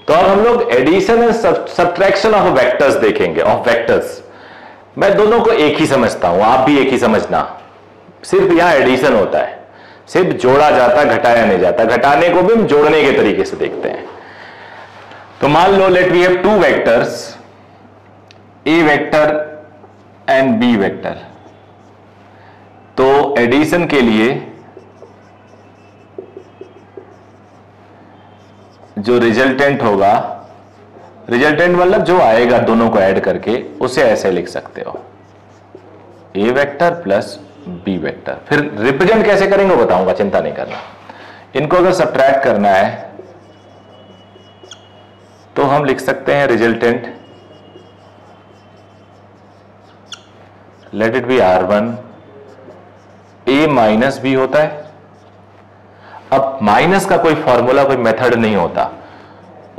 तो अब हम लोग addition and subtraction of vectors देखेंगे, ऑफ वेक्टर्स। मैं दोनों को एक ही समझता हूं, आप भी एक ही समझना। सिर्फ यहां एडिशन होता है, सिर्फ जोड़ा जाता, घटाया नहीं जाता। घटाने को भी हम जोड़ने के तरीके से देखते हैं। तो मान लो let we have two vectors, A vector and B vector. तो एडिशन के लिए जो रिजल्टेंट होगा, रिजल्टेंट मतलब जो आएगा दोनों को ऐड करके, उसे ऐसे लिख सकते हो, ए वेक्टर प्लस बी वेक्टर। फिर रिप्रेजेंट कैसे करेंगे वो बताऊंगा, चिंता नहीं करना। इनको अगर सब्ट्रैक्ट करना है तो हम लिख सकते हैं resultant, let it be R1, A minus B होता है। अब माइनस का कोई फॉर्मूला, कोई मेथड नहीं होता,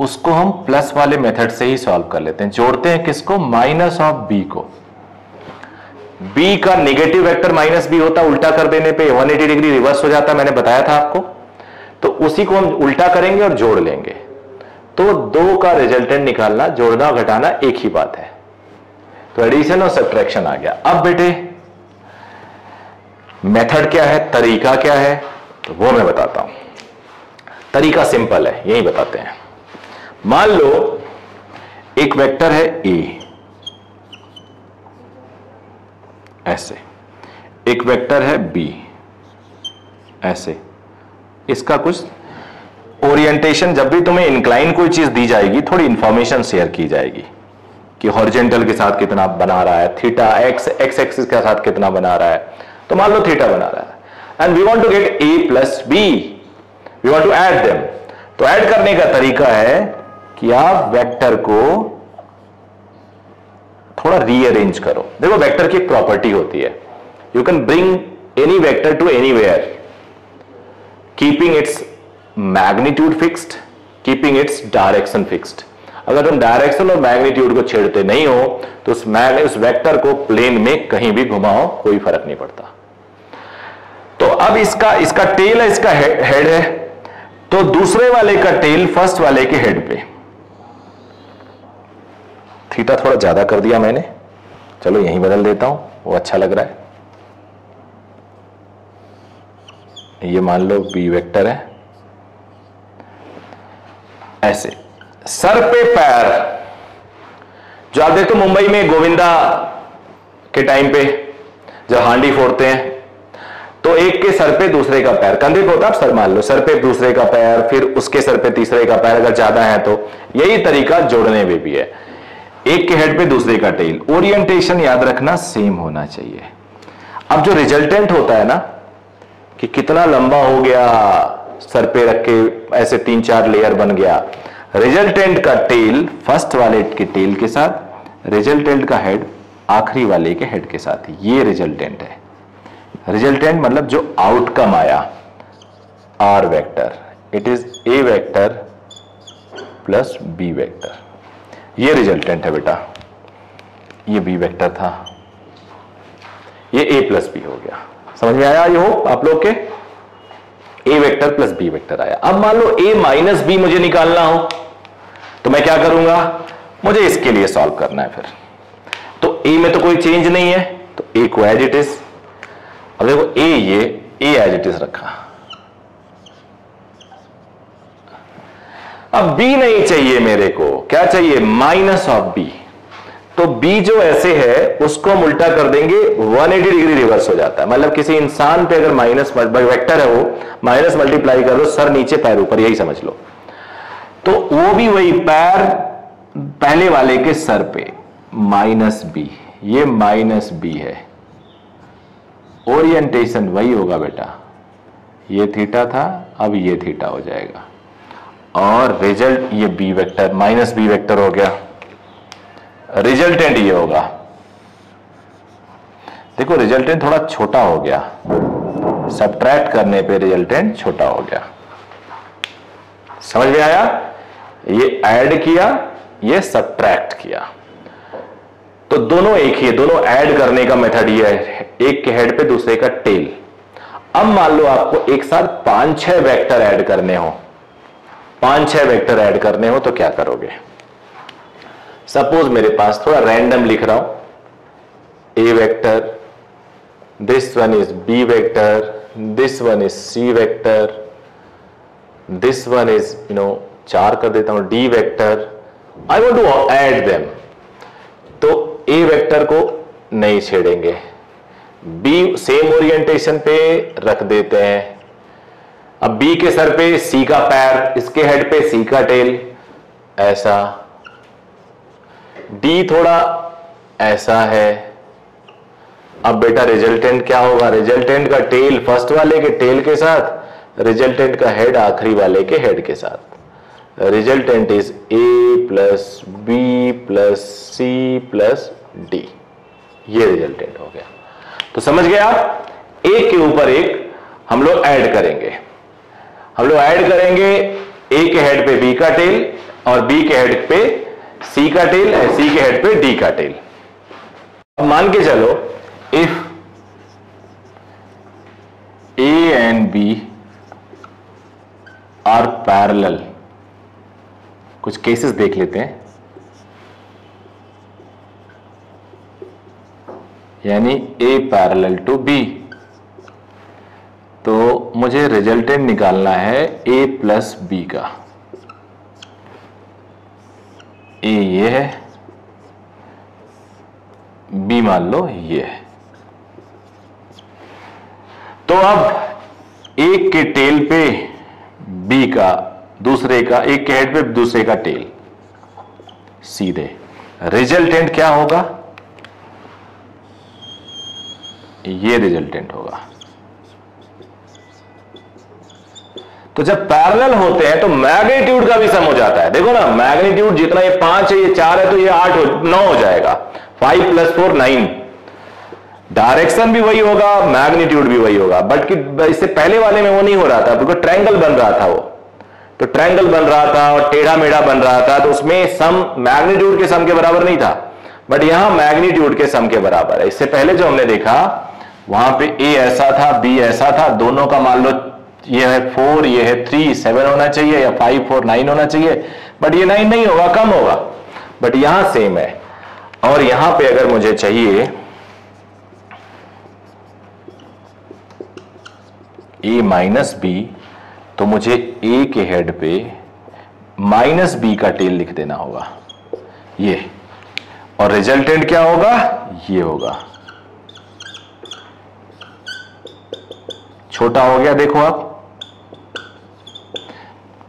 उसको हम प्लस वाले मेथड से ही सॉल्व कर लेते हैं। जोड़ते हैं किसको? माइनस ऑफ बी को। बी का नेगेटिव वेक्टर माइनस बी होता, उल्टा कर देने पे 180 डिग्री रिवर्स हो जाता, मैंने बताया था आपको। तो उसी को हम उल्टा करेंगे और जोड़ लेंगे। तो दो का रिजल्टेंट निकालना, जोड़ना और घटाना एक ही बात है। तो एडिशन और सब्ट्रैक्शन आ गया। अब बेटे मेथड क्या है, तरीका क्या है, तो वो मैं बताता हूं। तरीका सिंपल है, यही बताते हैं। मान लो एक वेक्टर है ए, ऐसे, एक वेक्टर है बी, ऐसे। इसका कुछ ओरिएंटेशन, जब भी तुम्हें इंक्लाइन कोई चीज दी जाएगी, थोड़ी इंफॉर्मेशन शेयर की जाएगी कि हॉरिजॉन्टल के साथ कितना बना रहा है, थीटा एक्स एक्सिस के साथ कितना बना रहा है। तो मान लो थीटा बना रहा है and we want to get A plus B, we want to add them. तो ऐड करने का तरीका है कि आप वेक्टर को थोड़ा रीअरेंज करो। देखो वेक्टर की एक प्रॉपर्टी होती है, you can bring any vector to anywhere keeping its magnitude fixed, keeping its direction fixed. अगर तुम डायरेक्शन और मैग्नीट्यूड को छेड़ते नहीं हो तो उस वेक्टर को प्लेन में कहीं भी घुमाओ, कोई फर्क नहीं पड़ता। तो अब इसका टेल है, इसका हेड है, तो दूसरे वाले का टेल फर्स्ट वाले के हेड पे। थीटा थोड़ा ज्यादा कर दिया मैंने, चलो यहीं बदल देता हूं, वो अच्छा लग रहा है। ये मान लो बी वेक्टर है, ऐसे। सर पे पैर, जो आप देखते हो मुंबई में गोविंदा के टाइम पे जब हांडी फोड़ते हैं, तो एक के सर पे दूसरे का पैर, कंधे पे होता है, सर मान लो, सर पे दूसरे का पैर, फिर उसके सर पे तीसरे का पैर, अगर ज्यादा है तो। यही तरीका जोड़ने में भी है, एक के हेड पे दूसरे का टेल। ओरिएंटेशन याद रखना सेम होना चाहिए। अब जो रिजल्टेंट होता है ना, कि कितना लंबा हो गया, सर पे रख के ऐसे 3-4 लेयर बन गया, रिजल्टेंट का टेल फर्स्ट वाले के टेल के साथ, रिजल्टेंट का हेड आखिरी वाले के हेड के साथ, ये रिजल्टेंट है। रिजल्टेंट मतलब जो आउटकम आया, R vector, it is A vector plus B vector, ये रिजल्टेंट है बेटा। ये बी वेक्टर था, ये ए प्लस बी हो गया। समझ में आया? ये हो आप लोग के, ए वेक्टर प्लस बी वेक्टर आया। अब मान लो ए माइनस बी मुझे निकालना हो, तो मैं क्या करूंगा? मुझे इसके लिए सॉल्व करना है फिर। तो ए में तो कोई चेंज नहीं है, तो ए को एज इट इज। अब देखो ये ए एज इट इज रखा। अब बी नहीं चाहिए मेरे को, क्या चाहिए? Minus of B. तो बी जो ऐसे है उसको हम उल्टा कर देंगे, 180 डिग्री रिवर्स हो जाता है। मतलब किसी इंसान पे अगर माइनस वेक्टर है, वो माइनस मल्टीप्लाई कर दो, सर नीचे पैर ऊपर, यही समझ लो। तो वो भी वही, पैर पहले वाले के सर पे, माइनस बी, ये माइनस बी है। ओरिएंटेशन वही होगा बेटा, ये थीटा था, अब ये थीटा हो जाएगा। और रिजल्ट ये B vector, minus B vector हो गया। रिजल्टेंट ये होगा। देखो रिजल्टेंट थोड़ा छोटा हो गया, सब्ट्रैक्ट करने पे रिजल्टेंट छोटा हो गया। समझ में आया? ये ऐड किया, ये सब्ट्रैक्ट किया, तो दोनों एक ही है। दोनों ऐड करने का मेथड ये है, एक के हेड पे दूसरे का टेल। अब मान लो आपको एक साथ 5-6 वेक्टर ऐड करने हो, 5-6 वेक्टर ऐड करने हो तो क्या करोगे? सपोज मेरे पास थोड़ा रैंडम लिख रहा हूं, A vector, this one is B vector, this one is C vector, this one is 4 कर देता हूं D vector, I want to add them. तो ए वेक्टर को नहीं छेड़ेंगे, बी सेम ओरिएंटेशन पे रख देते हैं। अब बी के सर पे सी का पैर, इसके हेड पे सी का टेल, ऐसा। डी थोड़ा ऐसा है। अब बेटा रिजल्टेंट क्या होगा? रिजल्टेंट का टेल फर्स्ट वाले के टेल के साथ, रिजल्टेंट का हेड आखिरी वाले के हेड के साथ। Resultant is A plus B plus C plus D, ये रिजल्टेंट हो गया। तो समझ गए आप, एक के ऊपर एक हम लोग ऐड करेंगे। हम लोग ऐड करेंगे ए के हेड पे बी का टेल और बी के हेड पे सी का टेल और सी के हेड पे डी का टेल। अब मान के चलो if A and B are parallel, कुछ केसेस देख लेते हैं। यानी ए पैरेलल टू बी, तो मुझे रिजल्टेंट निकालना है ए प्लस बी का। ए ये है, बी मान लो ये है। तो अब एक के टेल पे बी का, दूसरे का, एक के हेड पे दूसरे का टेल, सीधे रिजल्टेंट क्या होगा? ये रिजल्टेंट होगा। तो जब पैरेलल होते हैं तो मैग्नीट्यूड का भी सम हो जाता है। देखो ना, मैग्नीट्यूड जितना ये 5 है, ये 4 है, तो ये 9 हो जाएगा। 5 + 4 9। डायरेक्शन भी वही होगा, मैग्नीट्यूड भी वही होगा। बट कि इससे पहले वाले में वो नहीं हो रहा था, बिकॉज ट्रायंगल बन रहा था वो, तो ट्रायंगल बन रहा था और टेढ़ा मेढ़ा बन रहा था, तो उसमें सम मैग्नीट्यूड के सम के बराबर नहीं था। बट यहां मैग्नीट्यूड के सम के बराबर है। इससे पहले जो हमने देखा वहां पे ए ऐसा था, बी ऐसा था, दोनों का मान लो ये है 4, ये है 3, 7 होना चाहिए, या 5 4 9 होना चाहिए। बट ये 9 नहीं होगा, कम होगा। बट यहां सेम है। और यहां पे अगर मुझे चाहिए ए माइनस बी, तो मुझे ए के हेड पे माइनस बी का टेल लिख देना होगा, ये। और रिजल्टेंट क्या होगा? ये होगा। छोटा हो गया, देखो आप,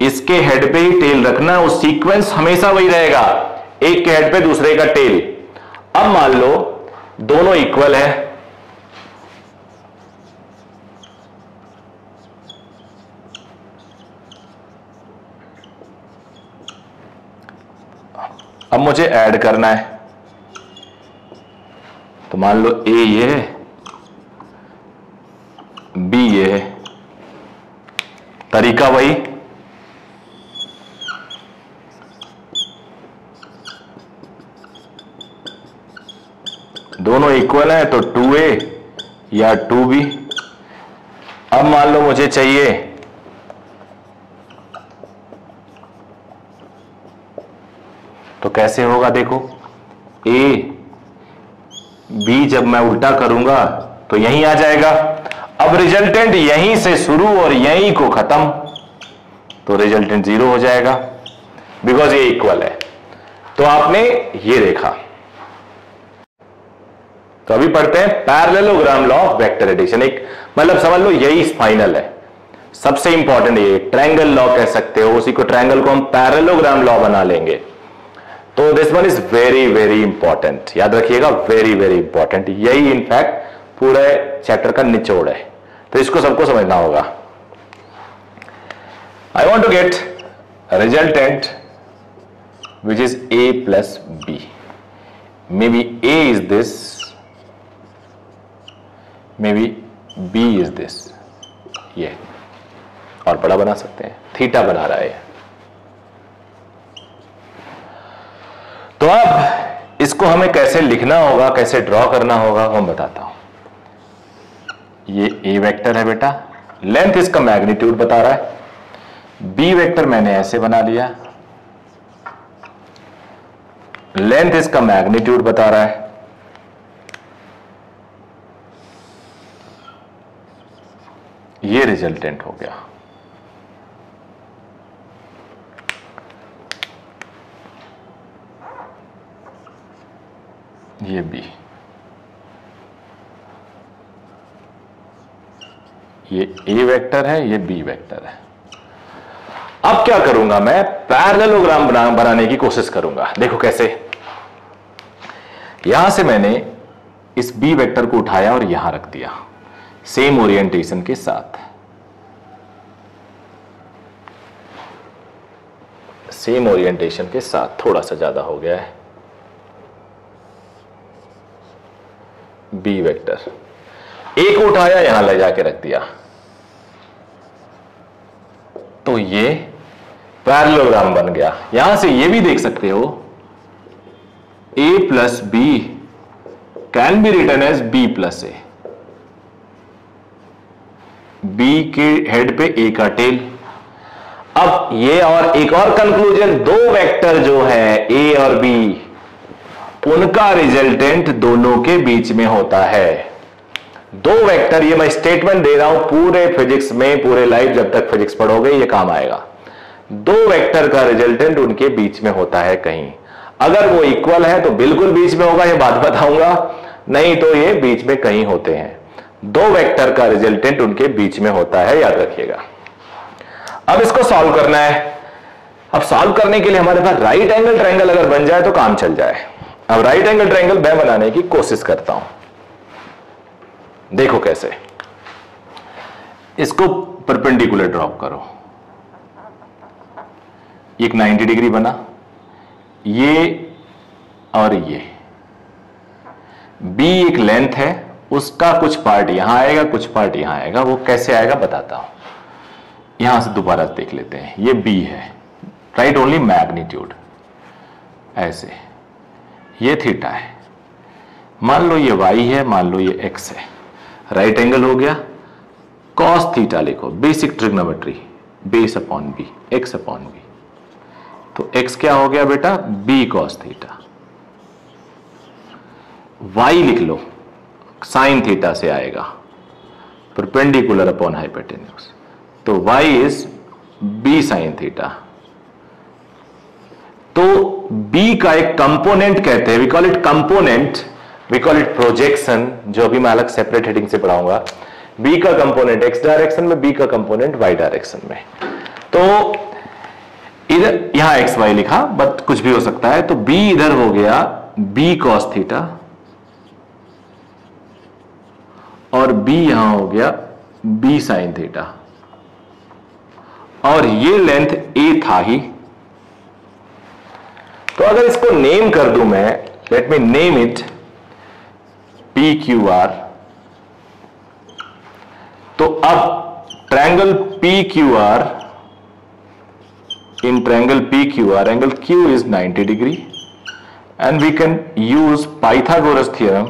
इसके हेड पे ही टेल रखना, वो सीक्वेंस हमेशा वही रहेगा, एक के हेड पे दूसरे का टेल। अब मान लो दोनों इक्वल है, अब मुझे ऐड करना है। तो मान लो ए ये है, बी ये है, तरीका वही। दोनों इक्वल है तो 2a या 2b। अब मान लो मुझे चाहिए तो कैसे होगा? देखो, a b जब मैं उल्टा करूंगा तो यहीं आ जाएगा। अब रिजल्टेंट यहीं से शुरू और यहीं को खत्म, तो रिजल्टेंट 0 हो जाएगा, बिकॉज ये इक्वल है। तो आपने ये देखा। तो अभी पढ़ते हैं parallelogram law of vector addition. एक मतलब समझ लो यही फाइनल है, सबसे इंपॉर्टेंट ये ट्रायंगल लॉ कह सकते हो, उसी को ट्रायंगल को हम पैरेललोग्राम लॉ बना लेंगे। तो this one is very very important, याद रखिएगा, वेरी वेरी इंपॉर्टेंट। यही इनफैक्ट पूरे चैप्टर का निचोड़ है, तो इसको सबको समझना होगा। I want to get resultant which is a plus B. Maybe a is this, maybe b is this, ये और बड़ा बना सकते हैं, थीटा बना रहा है। तो अब इसको हमें कैसे लिखना होगा, कैसे ड्रॉ करना होगा, मैं बताता हूं। ये a वेक्टर है बेटा, लेंथ इसका मैग्नीट्यूड बता रहा है, बी वेक्टर मैंने ऐसे बना लिया, लेंथ इसका मैग्नीट्यूड बता रहा है, ये रिजल्टेंट हो गया। ये बी, ये ए वेक्टर है, ये बी वेक्टर है। अब क्या करूंगा मैं, पैरेललोग्राम बनाने की कोशिश करूंगा। देखो कैसे, यहां से मैंने इस बी वेक्टर को उठाया और यहां रख दिया सेम ओरिएंटेशन के साथ, सेम ओरिएंटेशन के साथ, थोड़ा सा ज्यादा हो गया है। बी वेक्टर ए को उठाया, यहां ले जाके रख दिया, तो ये पैरेललोग्राम बन गया। यहां से ये भी देख सकते हो a plus B can be written as b plus A, B के हेड पे ए का टेल। अब ये और एक और कंक्लूजन, दो वेक्टर जो है ए और बी, उनका रिजल्टेंट दोनों के बीच में होता है। दो वेक्टर, ये मैं स्टेटमेंट दे रहा हूं, पूरे फिजिक्स में, पूरे लाइफ जब तक फिजिक्स पढ़ोगे ये काम आएगा। दो वेक्टर का रिजल्टेंट उनके बीच में होता है कहीं, अगर वो इक्वल है तो बिल्कुल बीच में होगा, ये बात बताऊंगा, नहीं तो ये बीच में कहीं होते हैं। दो वेक्टर का रिजल्टेंट उनके बीच में होता है, याद रखिएगा। अब इसको सॉल्व करना है। अब सॉल्व करने के लिए हमारे पास राइट एंगल ट्रायंगल अगर बन जाए तो काम चल जाए। अब राइट एंगल ट्रायंगल मैं बनाने की कोशिश करता हूं। देखो कैसे, इसको परपेंडिकुलर ड्रॉप करो, एक 90 डिग्री बना, ये और ये, बी एक लेंथ है, उसका कुछ पार्ट यहां आएगा, कुछ पार्ट यहां आएगा। वो कैसे आएगा बताता हूं। यहां से दोबारा देख लेते हैं, ये बी है, राइट ओनली मैग्नीट्यूड, ऐसे, ये थीटा है, मान लो ये वाई है, मान लो ये एक्स है, राइट एंगल हो गया, कॉस थीटा लिखो, basic trigonometry, base upon B, X upon B, तो एक्स क्या हो गया बेटा, बी कॉस थीटा। वाई लिख लो, साइन थीटा से आएगा, परपेंडिकुलर अपॉन हाइपोटेन्यूज, तो Y is B sine theta. तो बी का एक कंपोनेंट कहते हैं, we call it component, we call it projection, जो अभी मैं अलग सेपरेट हेडिंग से पढ़ाऊंगा। बी का कंपोनेंट एक्स डायरेक्शन में, बी का कंपोनेंट वाई डायरेक्शन में। तो इधर यहां एक्स वाई लिखा, बट कुछ भी हो सकता है। तो बी इधर हो गया बी कॉस थीटा, और बी यहां हो गया बी साइन थीटा, और ये लेंथ ए था ही। तो अगर इसको नेम कर दूं मैं, let me name it P Q R, तो अब triangle P Q R, in triangle PQR, angle Q is 90 degree, and we can use Pythagoras theorem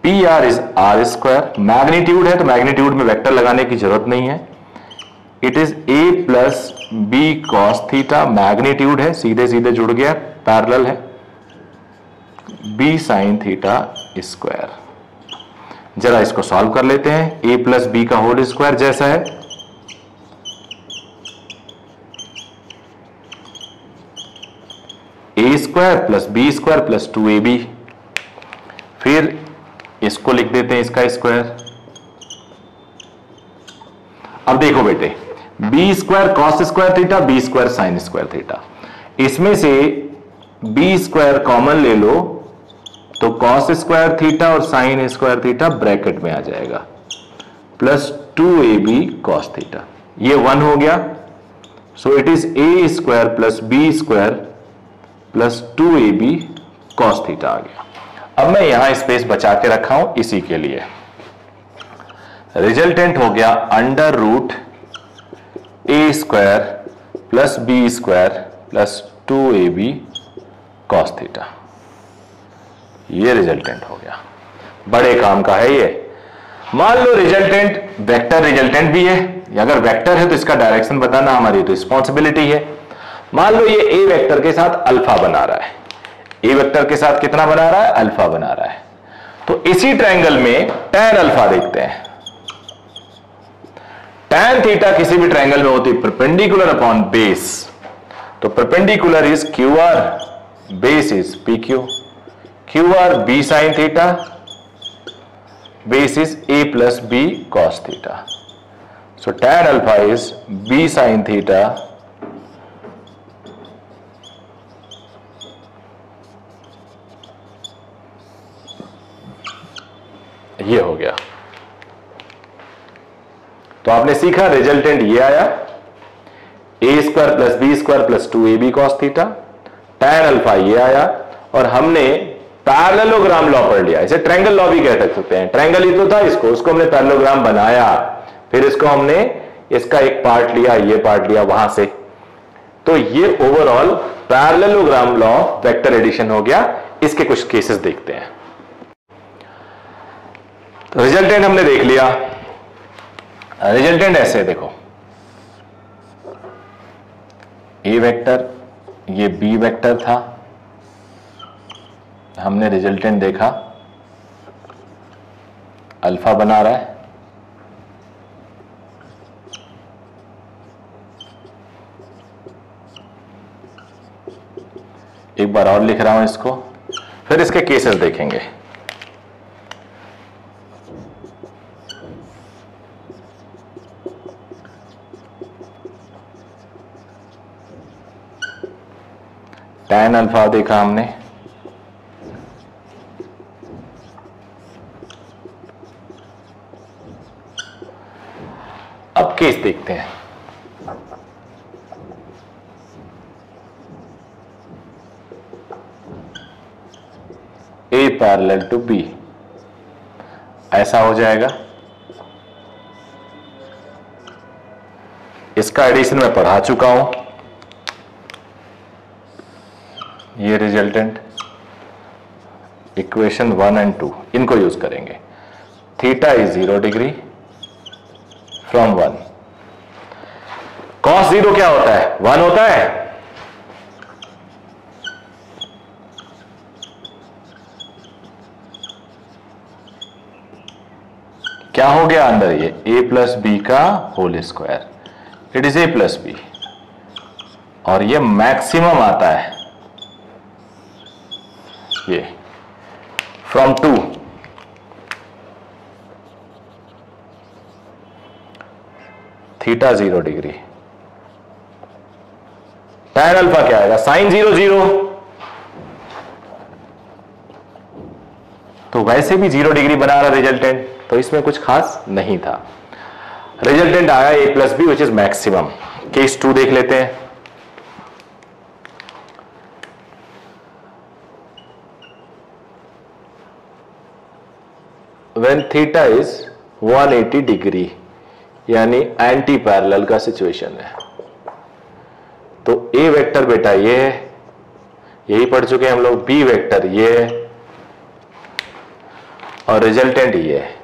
PR is R square, magnitude है तो मैग्नीट्यूड में vector लगाने की जरूरत नहीं है, it is A plus B cos theta, magnitude है, सीधे सीधे जुड़ गया, पैरेलल है, B sin थीटा स्क्वायर। जरा इसको सॉल्व कर लेते हैं। a प्लस बी का होल स्क्वायर जैसा है, a square plus B square plus 2ab, फिर इसको लिख देते हैं इसका स्क्वायर। अब देखो बेटे, B square cos square theta, B square sine square theta, इसमें से बी स्क्वायर कॉमन ले लो तो कॉस स्क्वायर थीटा और साइन स्क्वायर थीटा ब्रैकेट में आ जाएगा, प्लस 2ab कॉस थीटा, ये 1 हो गया। So it is a square plus B square plus 2ab cos theta आ गया। अब मैं यहां स्पेस बचा के रखा हूं इसी के लिए। रिजल्टेंट हो गया under root a square plus B square plus 2ab cos theta, ये रिजल्टेंट हो गया। बड़े काम का है ये। मान लो रिजल्टेंट वेक्टर रिजल्टेंट भी है, अगर वेक्टर है तो इसका डायरेक्शन बताना हमारी रिस्पॉन्सिबिलिटी है। मान लो ये ए वेक्टर के साथ अल्फा बना रहा है, ए वेक्टर के साथ कितना बना रहा है, अल्फा बना रहा है। तो इसी ट्रायंगल में tan अल्फा देखते हैं। tan थीटा किसी भी ट्रायंगल में होती है परपेंडिकुलर अपॉन बेस, तो perpendicular is Q R, base is P Q, Q R B sine theta, base is A plus B cos theta. So tan alpha is B sine theta ये हो गया। तो आपने सीखा रिजल्टेंट ये आया A square plus B square plus 2ab cos theta, tan alpha ये आया, और हमने पैरेललोग्राम लॉ पढ़ लिया, इसे ट्रायंगल लॉ भी कह सकते हैं। ट्रायंगल ही तो था इसको, उसको हमने पैरेललोग्राम बनाया, फिर इसको हमने इसका एक पार्ट लिया, ये पार्ट लिया वहां से, तो ये overall parallelogram law vector addition हो गया। इसके कुछ केसेस देखते हैं। रिजल्टेंट हमने देख लिया। रिजल्टेंट ऐसे देखो, ए वेक्टर ये बी वेक्टर था, हमने रिजल्टेंट देखा अल्फा बना रहा है, एक बार और लिख रहा हूं इसको, फिर इसके केसेस देखेंगे। tan अल्फा देखा हमने, अब केस देखते हैं। A पैरेलल टू B ऐसा हो जाएगा। इसका एडिशन मैं पढ़ा चुका हूं, ये रिजल्टेंट इक्वेशन 1 और 2 इनको यूज करेंगे। Theta is 0 degree from 1, cos 0 क्या होता है, 1 होता है। क्या हो गया अंदर, ये a प्लस बी का whole square, it is a plus B, और ये मैक्सिमम आता है ये from 2, theta 0 degree. tan alpha क्या आएगा, साइन 0 0, तो वैसे भी 0 डिग्री बना रहा रिजल्टेंट, तो इसमें कुछ खास नहीं था। रिजल्टेंट आया a plus B which is maximum. Case 2 देख लेते हैं। When थीटा इज 180 डिग्री, यानी एंटी पैरेलल का सिचुएशन है, तो ए वेक्टर बेटा ये है, यही पढ़ चुके हैं हम लोग, बी वेक्टर ये है, और रिजल्टेंट ये है।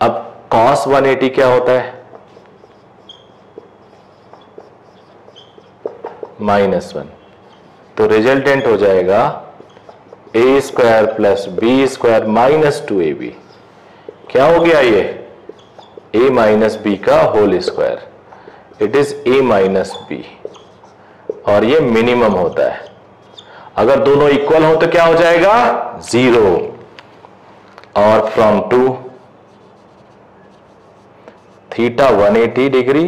अब cos 180 क्या होता है, -1, तो रिजल्टेंट हो जाएगा A square plus B square minus 2ab। क्या हो गया ये, a माइनस बी का whole square, it is a minus B, और ये मिनिमम होता है। अगर दोनों इक्वल हो तो क्या हो जाएगा, 0, और फ्रॉम 2 थीटा 180 डिग्री,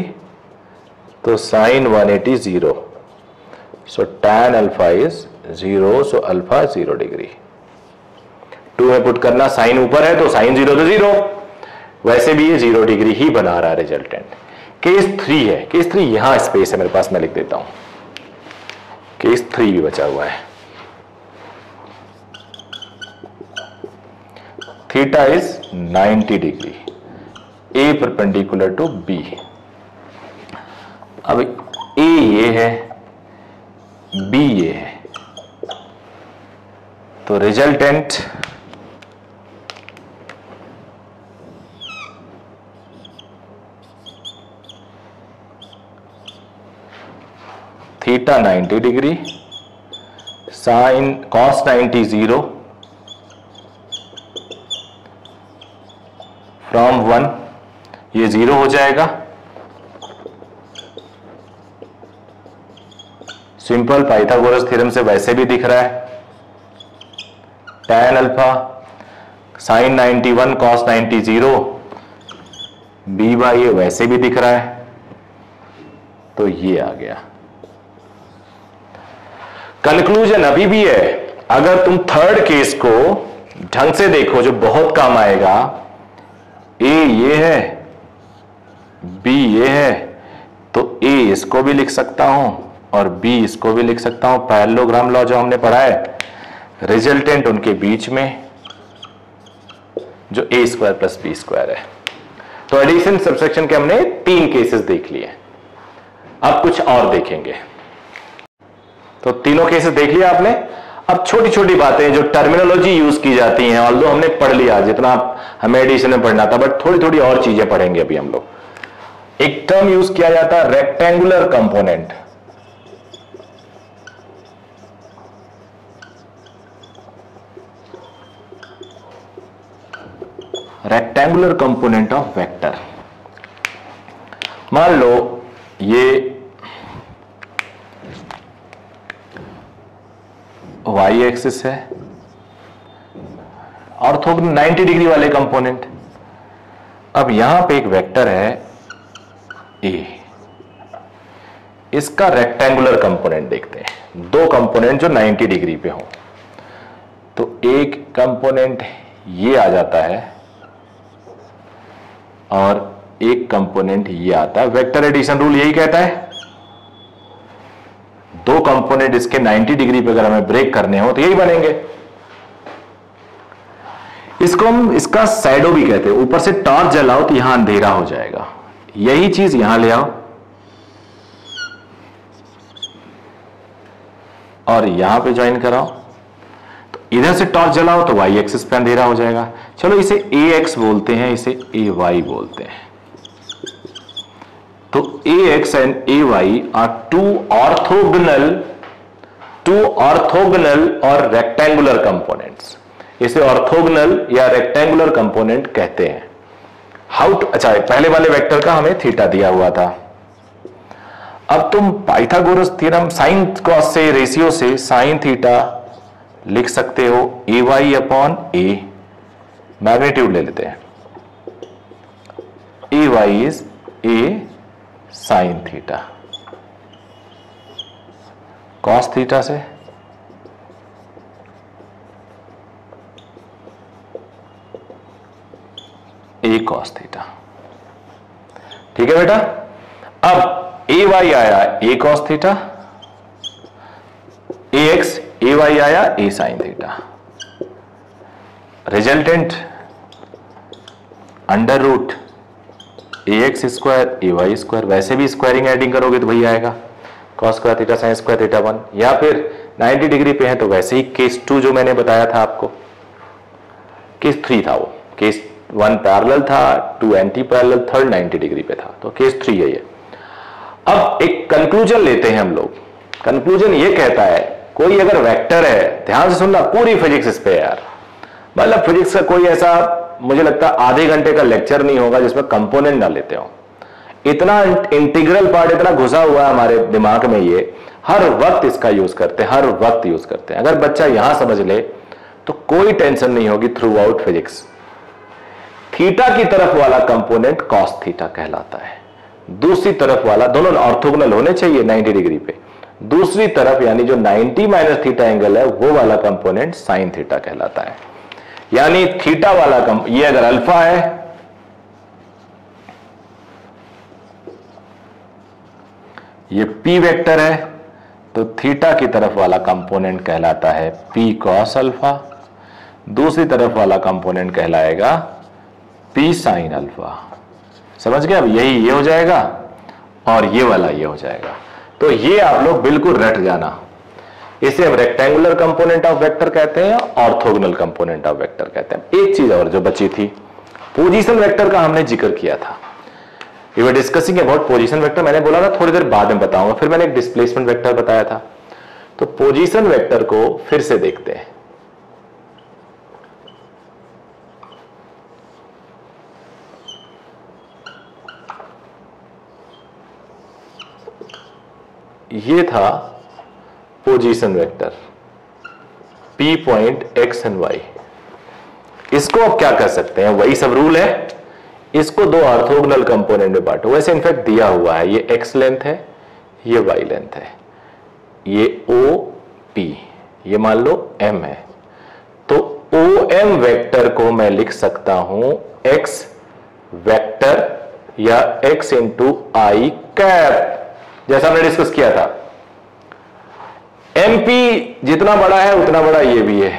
तो sine 180 0, so tan alpha is 0, so alpha 0 degree. 2 में पुट करना, साइन ऊपर है तो साइन 0 तो 0, वैसे भी ये 0 डिग्री ही बना रहा है रिजल्टेंट। केस 3 है, केस 3 यहां स्पेस है मेरे पास, मैं लिख देता हूं, केस 3 भी बचा हुआ है। Theta is 90 degree, A perpendicular to B. अब ए ये है, बी ये है, तो resultant theta 90 degree, sine cos 90 0, from 1 ये 0 हो जाएगा। सिंपल पाइथागोरस थ्योरम से वैसे भी दिख रहा है, tan alpha sine 91 cos 90 0 B by A वैसे भी दिख रहा है, तो ये आ गया। कंक्लूजन अभी भी है, अगर तुम थर्ड केस को ढंग से देखो जो बहुत काम आएगा, ए ये है, बी ये है, तो ए इसको भी लिख सकता हूं और बी इसको भी लिख सकता हूं। पैरेललोग्राम लॉ जो हमने पढ़ा है, रिजल्टेंट उनके बीच में जो ए स्क्वायर प्लस बी स्क्वायर है। तो एडिशन सब्सट्रैक्शन के हमने 3 केसेस देख लिए, अब कुछ और देखेंगे। तो तीनों केसेस देख लिया आपने। अब छोटी छोटी बातें जो टर्मिनोलॉजी यूज की जाती हैं, ऑल्दो हमने पढ़ लिया जितना हमें एडिशन में पढ़ना था, बट थोड़ी थोड़ी और चीजें पढ़ेंगे अभी हम लोग। एक टर्म यूज किया जाता है rectangular component. Rectangular component of vector. मान लो ये y एक्सिस है, ऑर्थोगोनल 90 डिग्री वाले कंपोनेंट। अब यहां पे एक वेक्टर है a, इसका रेक्टेंगुलर कंपोनेंट देखते हैं। 2 कंपोनेंट जो 90 डिग्री पे हो, तो एक कंपोनेंट ये आ जाता है और एक कंपोनेंट ये आता है। वेक्टर एडिशन रूल यही कहता है, 2 कंपोनेंट इसके 90 डिग्री पे अगर हमें ब्रेक करने हो तो यही बनेंगे। इसको हम इसका शैडो भी कहते हैं। ऊपर से टॉर्च जलाओ तो यहां अंधेरा हो जाएगा, यही चीज यहां ले आओ और यहां पे ज्वाइन कराओ, तो इधर से टॉर्च जलाओ तो y एक्सिस पे अंधेरा हो जाएगा। चलो इसे ax बोलते हैं, इसे ay बोलते हैं। तो ax and ay are two orthogonal और रेक्टेंगुलर कंपोनेंट्स। इसे ऑर्थोगोनल या रेक्टेंगुलर कंपोनेंट कहते हैं। हाउ टू, अच्छा पहले वाले वेक्टर का हमें थीटा दिया हुआ था। अब तुम पाइथागोरस थ्योरम साइन कॉस से रेशियो से साइन थीटा लिख सकते हो ay अपॉन a, मैग्नीट्यूड ले लेते हैं। ay is a sine theta, cos theta से a कॉस थीटा। ठीक है बेटा। अब ay आया a cos theta, ax ay आया a sine theta. Resultant under root ax square ay square, वैसे भी स्क्वायरिंग एडिंग करोगे तो वही आएगा, cos square theta sine square theta 1। या फिर 90 डिग्री पे है तो वैसे ही केस 2 जो मैंने बताया था आपको, केस 3 था वो, केस 1 पैरेलल था, 2 एंटी पैरेलल, 3rd 90 डिग्री पे था, तो केस 3 है ये। अब एक कंक्लूजन लेते हैं हम लोग। कंक्लूजन ये कहता है, कोई अगर वेक्टर है, ध्यान से सुनना, पूरी फिजिक्स इस पे यार, मतलब फिजिक्स का कोई ऐसा मुझे लगता है आधे घंटे का लेक्चर नहीं होगा जिसमें कंपोनेंट ना लेते हो। इतना इंटीग्रल पार्ट इतना घुसा हुआ है हमारे दिमाग में, ये हर वक्त इसका यूज करते हैं, हर वक्त यूज करते हैं। अगर बच्चा यहां समझ ले तो कोई टेंशन नहीं होगी थ्रू आउट फिजिक्स। थीटा की तरफ वाला कंपोनेंट कॉस थीटा कहलाता है, दूसरी तरफ वाला, दोनों ऑर्थोगोनल होने चाहिए 90 डिग्री पे, दूसरी तरफ यानी जो 90 माइनस थीटा एंगल है वो वाला कंपोनेंट साइन थीटा कहलाता है। यानी थीटा वाला ये अगर अल्फा है, ये p वेक्टर है, तो थीटा की तरफ वाला कंपोनेंट कहलाता है p कॉस अल्फा, दूसरी तरफ वाला कंपोनेंट कहलाएगा p साइन अल्फा। समझ गए? अब यही ये हो जाएगा और ये वाला ये हो जाएगा। तो ये आप लोग बिल्कुल रट जाना, इसे हम रेक्टेंगुलर कंपोनेंट ऑफ वेक्टर कहते हैं, ऑर्थोगोनल कंपोनेंट ऑफ वेक्टर कहते हैं। एक चीज और जो बची थी, पोजीशन वेक्टर का हमने जिक्र किया था। We were discussing about position vector, मैंने बोला था थोड़ी देर बाद में बताऊंगा, फिर मैंने एक डिस्प्लेसमेंट वेक्टर बताया था। तो पोजीशन वेक्टर को फिर से देखते हैं। ये था position vector P point x and y। इसको अब क्या कर सकते हैं, वही सब रूल है, इसको दो ऑर्थोगोनल कंपोनेंट में बांटो। वैसे इनफैक्ट दिया हुआ है, ये x लेंथ है, ये y लेंथ है, ये OP, ये मान लो m है। तो OM वेक्टर को मैं लिख सकता हूं x वेक्टर या x इंटू आई कैप, जैसा हमने डिस्कस किया था। MP जितना बड़ा है उतना बड़ा ये भी है,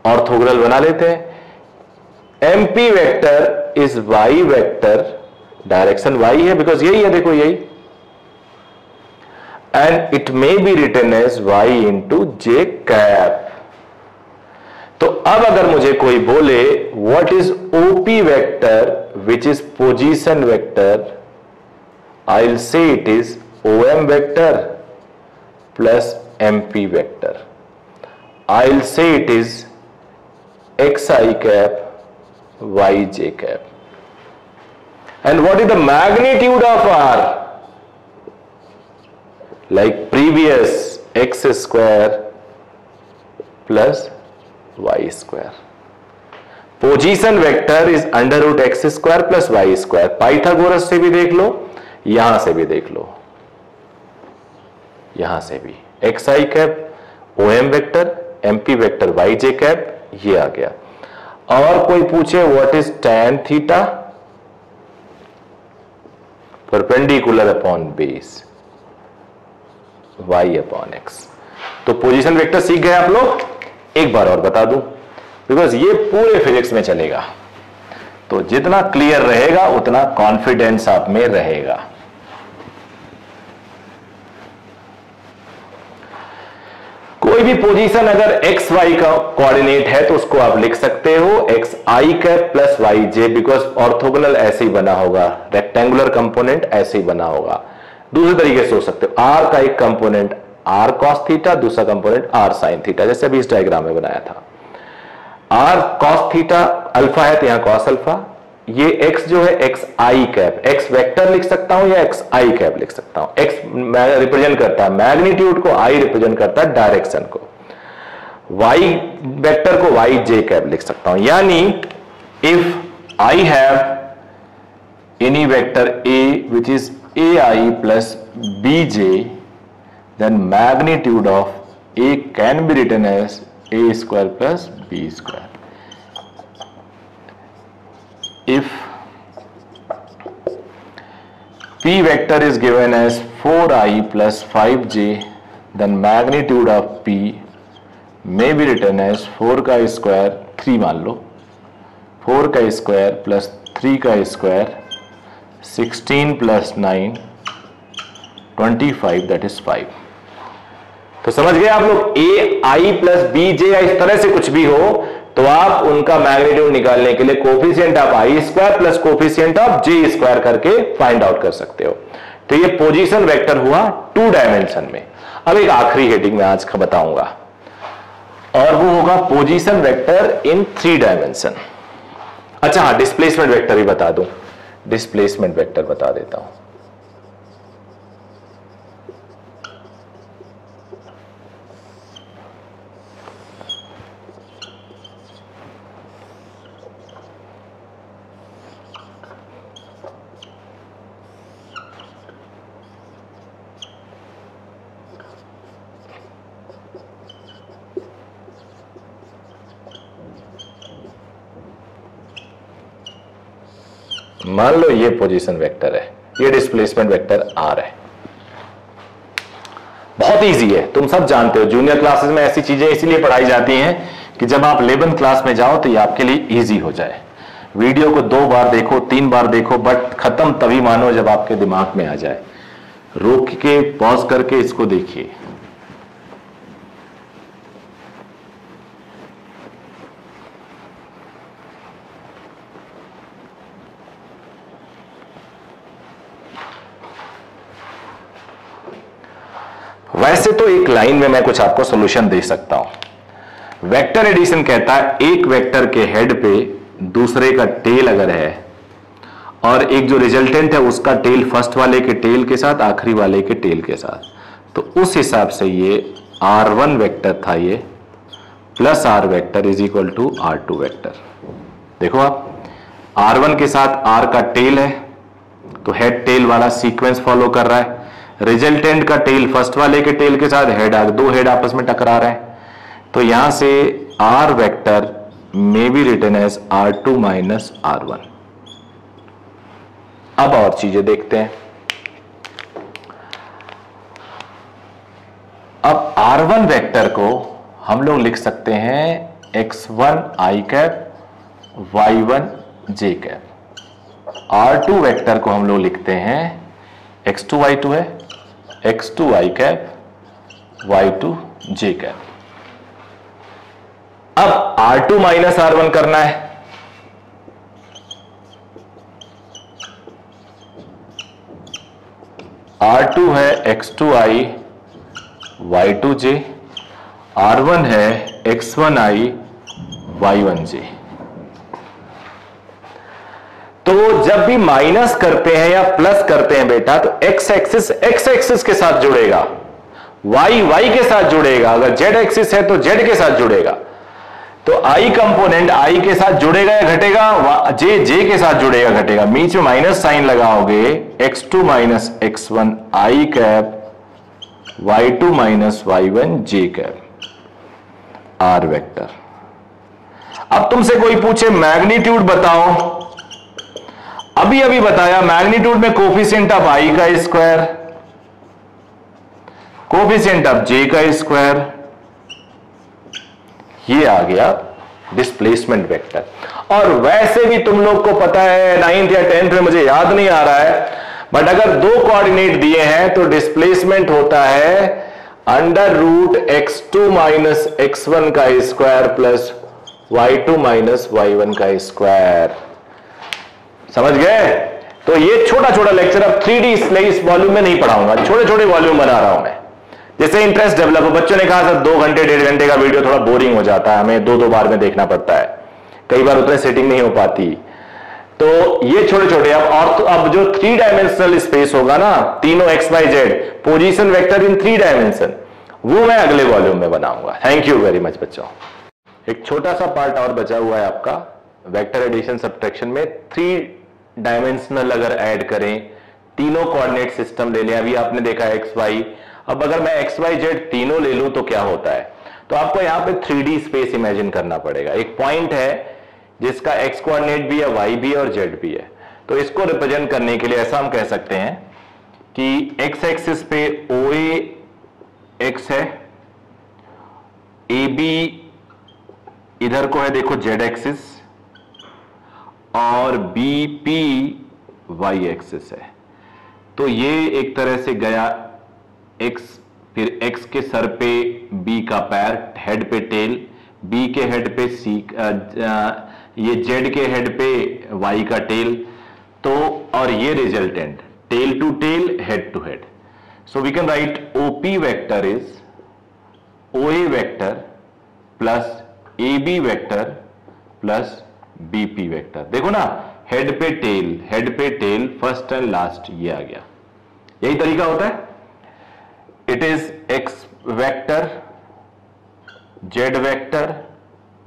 ऑर्थोगोनल बना लेते हैं। MP vector is y vector, direction y है बिकॉज यही है, देखो यही, and it may be written as y into J cap. तो अब अगर मुझे कोई बोले what is OP vector which is position vector, I'll say it is OM vector plus MP vector. I'll say it is xi cap yj cap. And what is the magnitude of R? Like previous, x square plus y square. Position vector is under root x square plus y square. Pythagoras से भी देख लो, यहां से भी देख लो, यहां से भी x I cap OM vector, MP vector YJ cap, ये आ गया। और कोई पूछे what is tan theta, perpendicular upon base y upon x। तो पोजीशन वेक्टर सीख गए आप लोग। एक बार और बता दूं बिकॉज ये पूरे फिजिक्स में चलेगा, तो जितना क्लियर रहेगा उतना कॉन्फिडेंस आप में रहेगा। कोई भी पोजीशन अगर एक्स वाई का कोऑर्डिनेट है तो उसको आप लिख सकते हो X I cap plus Y J, because orthogonal ऐसे ही बना होगा, रेक्टेंगुलर कंपोनेंट ऐसे ही बना होगा। दूसरे तरीके से सोच सकते हो, आर का एक कंपोनेंट आर कॉस थीटा, दूसरा कंपोनेंट आर साइन थीटा, जैसे अभी इस डायग्राम में बनाया था। आर कॉस थीटा अल्फा है तो यहां कॉस अल्फा, ये एक्स जो है x I cap, x vector लिख सकता हूं या एक्स आई कैप लिख सकता हूं। एक्स रिप्रेजेंट करता है मैग्नीट्यूड को, आई रिप्रेजेंट करता है डायरेक्शन को, वाई वेक्टर को वाई जे कैप लिख सकता हूं। यानी if I have any vector A which is A I plus B J, then magnitude of A can be written as A square plus B square. If P vector is given as 4i plus 5j, then magnitude of P may be written as 4 का square 3 मान लो, 4 का square plus 3 का square 16 plus 9 25, that is 5। तो समझ गए आप लोग, ए I plus B जे या इस तरह से कुछ भी हो तो आप उनका मैग्नीट्यूड निकालने के लिए coefficient of I square plus coefficient of J square करके फाइंड आउट कर सकते हो। तो ये पोजीशन वेक्टर हुआ 2 डायमेंशन में। अब एक आखिरी हेडिंग में आज का बताऊंगा और वो होगा पोजीशन वेक्टर इन 3 डायमेंशन। अच्छा हाँ, डिस्प्लेसमेंट वेक्टर भी बता दूं, डिस्प्लेसमेंट वेक्टर बता देता हूं। मान लो ये पोजीशन वेक्टर है, ये डिस्प्लेसमेंट वेक्टर आर है। बहुत इजी है, तुम सब जानते हो, जूनियर क्लासेस में ऐसी चीजें इसीलिए पढ़ाई जाती हैं कि जब आप 11th क्लास में जाओ तो ये आपके लिए इजी हो जाए। वीडियो को 2 बार देखो, 3 बार देखो, बट खत्म तभी मानो जब आपके दिमाग में आ जाए। रोक के पॉज करके इसको देखिए। वैसे तो एक लाइन में मैं कुछ आपको सॉल्यूशन दे सकता हूं। वेक्टर एडिशन कहता है एक वेक्टर के हेड पे दूसरे का टेल अगर है और एक जो रिजल्टेंट है उसका टेल फर्स्ट वाले के टेल के साथ आखिरी वाले के टेल के साथ, तो उस हिसाब से ये R1 वेक्टर था ये plus R vector is equal to R2 vector. देखो आप R1 के साथ R का टेल है तो हेड टेल वाला सीक्वेंस फॉलो कर रहा है, रिजल्टेंट का टेल फर्स्ट वाले के टेल के साथ दो हेड आपस में टकरा रहे हैं, तो यहां से R vector may be written as R2 minus R1। अब और चीजें देखते हैं। अब R1 वेक्टर को हम लोग लिख सकते हैं x1 i cap y1 j cap. R2 vector को हम लोग लिखते हैं x2 y2 है x2 i cap y2 j cap. अब R2 माइनस R1 करना है, R2 है x2i y2j, R1 है x1i y1j। तो जब भी माइनस करते हैं या प्लस करते हैं बेटा तो x एक्सिस के साथ जुड़ेगा, y के साथ जुड़ेगा, अगर z एक्सिस है तो z के साथ जुड़ेगा, तो i कंपोनेंट i के साथ जुड़ेगा या घटेगा, j के साथ जुड़ेगा घटेगा, बीच में माइनस साइन लगाओगे x2 minus x1 i cap y2 minus y1 j cap R vector. अब तुमसे कोई पूछे मैग्नीट्यूड बताओ, अभी अभी बताया मैग्नीट्यूड में कोफिशिएंट ऑफ i का स्क्वायर, कोफिशिएंट ऑफ j का स्क्वायर, ये आ गया डिस्प्लेसमेंट वेक्टर। और वैसे भी तुम लोग को पता है 9th या 10th में, मुझे याद नहीं आ रहा है, बट अगर दो कोऑर्डिनेट दिए हैं तो डिस्प्लेसमेंट होता है under root x2 minus x1 का square plus y2 minus y1 का स्क्वायर। समझ गए? तो ये छोटा छोटा लेक्चर अब 3D इसलिए इस वॉल्यूम में नहीं पढ़ाऊंगा, छोटे छोटे वॉल्यूम बना रहा हूं मैं, जैसे इंटरेस्ट डेवलप हो। बच्चों ने कहा सर 2 घंटे 1.5 घंटे का वीडियो थोड़ा बोरिंग हो जाता है, हमें दो बार में देखना पड़ता है, कई बार उतने सेटिंग नहीं हो पाती, तो ये छोटे छोटे अब जो 3 डायमेंशनल स्पेस होगा ना, तीनों x Y z position vector in 3 dimension, वो मैं अगले वॉल्यूम में बनाऊंगा। थैंक यू वेरी मच बच्चों। एक छोटा सा पार्ट और बचा हुआ है आपका वेक्टर एडिशन सब्ट्रैक्शन में। 3 डायमेंशनल अगर ऐड करें, तीनों कोऑर्डिनेट सिस्टम ले लें, अभी आपने देखा एक्स वाई, अब अगर मैं एक्स वाई जेड तीनों ले लूं तो क्या होता है, तो आपको यहां पे 3D स्पेस इमेजिन करना पड़ेगा। एक पॉइंट है जिसका एक्स कोऑर्डिनेट भी है, वाई भी है और जेड भी है, तो इसको रिप्रेजेंट करने के लिए ऐसा हम कह सकते हैं कि एक्स एक्सिस पे OA एक्स है, AB इधर को है देखो जेड एक्सिस, और BP वाई एक्सिस है। तो ये एक तरह से गया x, फिर x के सर पे B का पैर, हेड पे टेल, B के हेड पे C, ये Z के हेड पे Y का टेल, तो और ये resultant tail to tail, head to head. So we can write OP vector is OA vector plus AB vector plus BP vector. देखो ना, हेड पे टेल, फर्स्ट एंड लास्ट, ये आ गया। यही तरीका होता है। It is X vector, Z vector,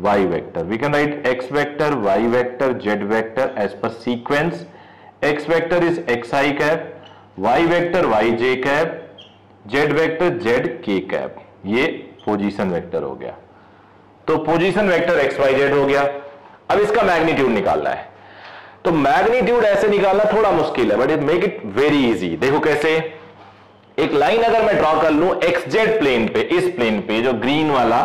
Y vector. We can write X vector, Y vector, Z vector as per sequence. X vector is X I cap, Y vector Y J cap, Z vector Z K cap. ये position vector हो गया। तो position vector X Y Z हो गया। अब इसका magnitude निकालना है, तो मैग्नीट्यूड ऐसे निकालना थोड़ा मुश्किल है, but it make it very easy. देखो कैसे, एक लाइन अगर मैं ड्रॉ कर लूं एक्स जेड प्लेन पे, इस प्लेन पे जो ग्रीन वाला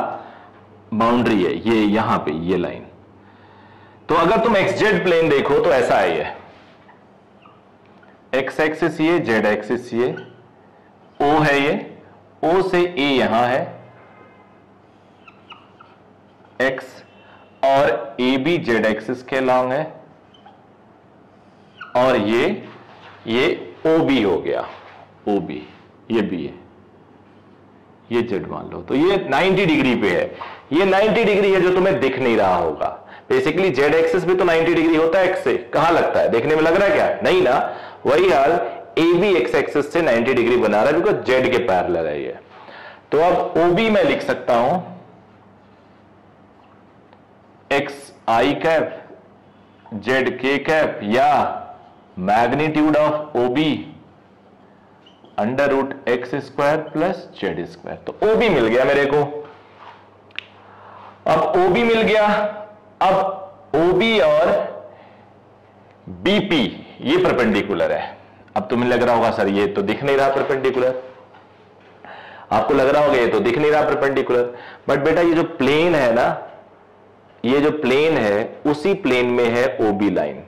बाउंड्री है, ये यहां पे ये लाइन, तो अगर तुम एक्स जेड प्लेन देखो तो ऐसा है, ये एक्स एक्सिस ये, जेड एक्सिस ये, ओ है ये, ओ से ए यहां है एक्स, और ए बी जेड एक्सिस के लॉन्ग है, और ये ओ बी हो गया, ओ बी, ये बी है। ये जेड मान लो, तो ये 90 डिग्री पे है, ये 90 डिग्री है जो तुम्हें दिख नहीं रहा होगा। बेसिकली जेड एक्सिस भी तो 90 डिग्री होता है एक्स से, कहां लगता है, देखने में लग रहा है क्या, नहीं ना। वही हाल ए भी एक्स एक्सिस से 90 डिग्री बना रहा है बिकॉज जेड के पैरेलल है ये। तो अब ओ बी मैं लिख सकता हूं X I cap Z K cap या magnitude of O B under root x square plus Z square. तो ओ बी मिल गया मेरे को। अब ओ बी मिल गया, अब ओ बी और बीपी ये परपेंडिकुलर है। अब तुम्हें लग रहा होगा सर ये तो दिख नहीं रहा परपेंडिकुलर, आपको लग रहा होगा ये तो दिख नहीं रहा परपेंडिकुलर, बट बेटा ये जो प्लेन है ना, ये जो प्लेन है उसी प्लेन में है ओबी लाइन,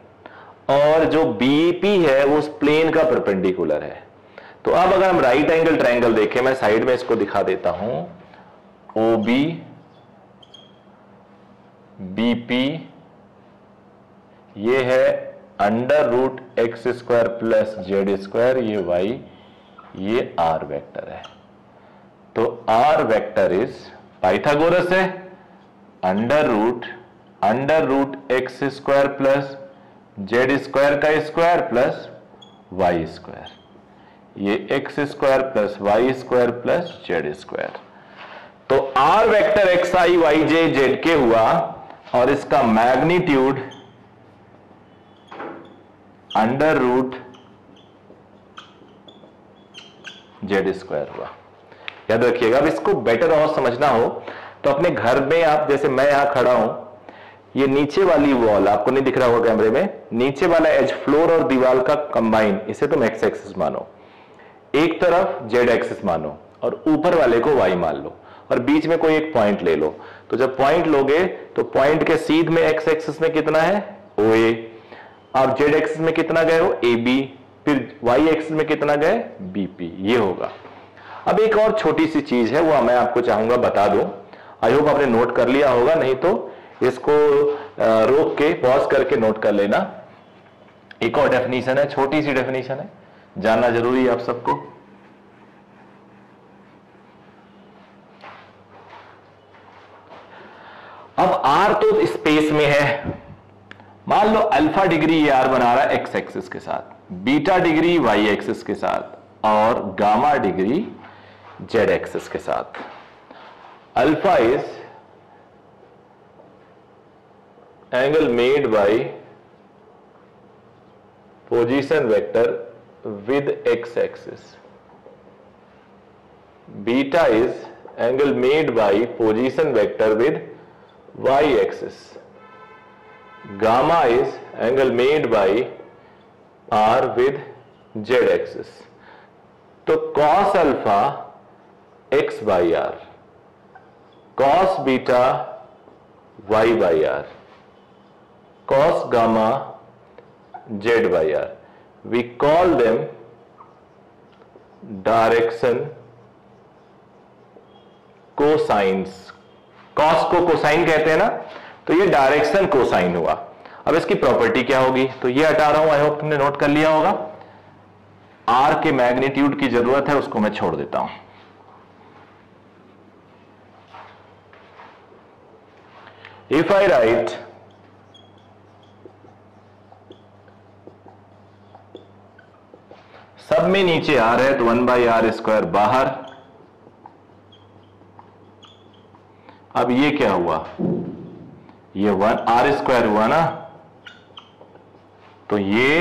और जो बीपी है वो उस प्लेन का परपेंडिकुलर है। तो अब अगर हम राइट एंगल ट्रायंगल देखें, मैं साइड में इसको दिखा देता हूं, ओ बी बीपी ये है under root x square plus Z square, ये वाई, ये आर वेक्टर है। तो आर वेक्टर इज पाइथागोरस है, under root x square plus Z square का स्क्वायर प्लस वाई स्क्वायर, ये x square plus y square plus Z square. तो R vector x I y J z के हुआ और इसका magnitude under root z square हुआ। याद रखिएगा। अब इसको बेटर और समझना हो तो अपने घर में आप, जैसे मैं यहां खड़ा हूं, ये नीचे वाली वॉल आपको नहीं दिख रहा होगा कैमरे में, नीचे वाला एज फ्लोर और दीवार का कंबाइन, इसे तुम एक्स एक्सिस मानो, एक तरफ जेड एक्सिस मानो और ऊपर वाले को वाई मान लो, और बीच में कोई एक पॉइंट ले लो। तो जब पॉइंट लोगे तो पॉइंट के सीध में एक्स एक्सिस में कितना है ओ ए, आप जेड एक्सिस में कितना गए हो ए बी, फिर वाई एक्सिस में कितना गए बी पी, ये होगा। अब एक और छोटी सी चीज है वो मैं आपको चाहूंगा बता दूं, आई होप आपने नोट कर लिया होगा, नहीं तो इसको रोक के पॉज करके नोट कर लेना। एक और डेफिनेशन है, छोटी सी डेफिनेशन है, जानना जरूरी है आप सबको। अब आर तो स्पेस में है, मान लो अल्फा डिग्री ये आर बना रहा है एक्स एक्सिस के साथ, बीटा डिग्री वाई एक्सिस के साथ और गामा डिग्री जेड एक्सिस के साथ। Alpha is angle made by position vector with x axis, beta is angle made by position vector with y axis, gamma is angle made by r with z axis। तो cos alpha x by r, cos beta y by r, cos gamma z by r, we call them direction cosines। Cos को cosine कहते हैं ना, तो ये direction cosine हुआ। अब इसकी प्रॉपर्टी क्या होगी, तो ये हटा रहा हूं, आई होप तुमने नोट कर लिया होगा। आर के मैग्नीट्यूड की जरूरत है, उसको मैं छोड़ देता हूं। इफ आई राइट सब में नीचे आर है तो 1/r² बाहर। अब ये क्या हुआ, ये 1r² हुआ ना, तो ये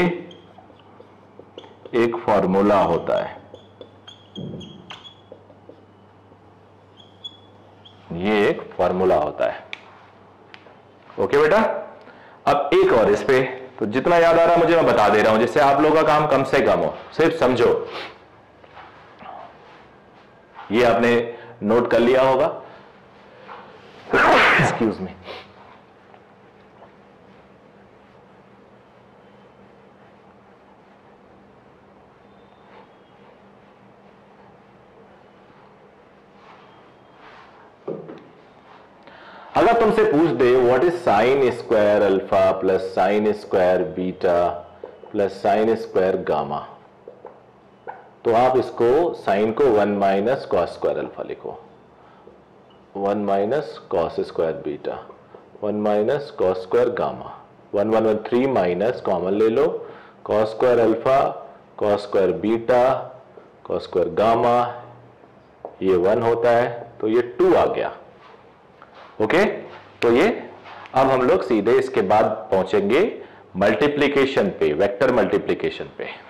एक फॉर्मूला होता है, ये एक फॉर्मूला होता है। ओके बेटा। अब एक और इस पे, तो जितना याद आ रहा है मुझे मैं बता दे रहा हूं, जिससे आप लोगों का काम कम से कम हो, सिर्फ समझो। ये आपने नोट कर लिया होगा, एक्सक्यूज मी। अगर तुमसे पूछ दे what is sine square alpha plus sine square beta plus sine square gamma, तो आप इसको साइन को 1 माइनस कॉस स्क्वायर अल्फा लिखो, 1 minus cos square beta, 1 minus cos square gamma, 1 1 1 3 minus common ले लो, cos square alpha, cos square beta, cos square gamma, ये 1 होता है तो ये 2 आ गया। ओके, तो ये अब हम लोग सीधे इसके बाद पहुंचेंगे मल्टीप्लिकेशन पे, वेक्टर मल्टीप्लिकेशन पे।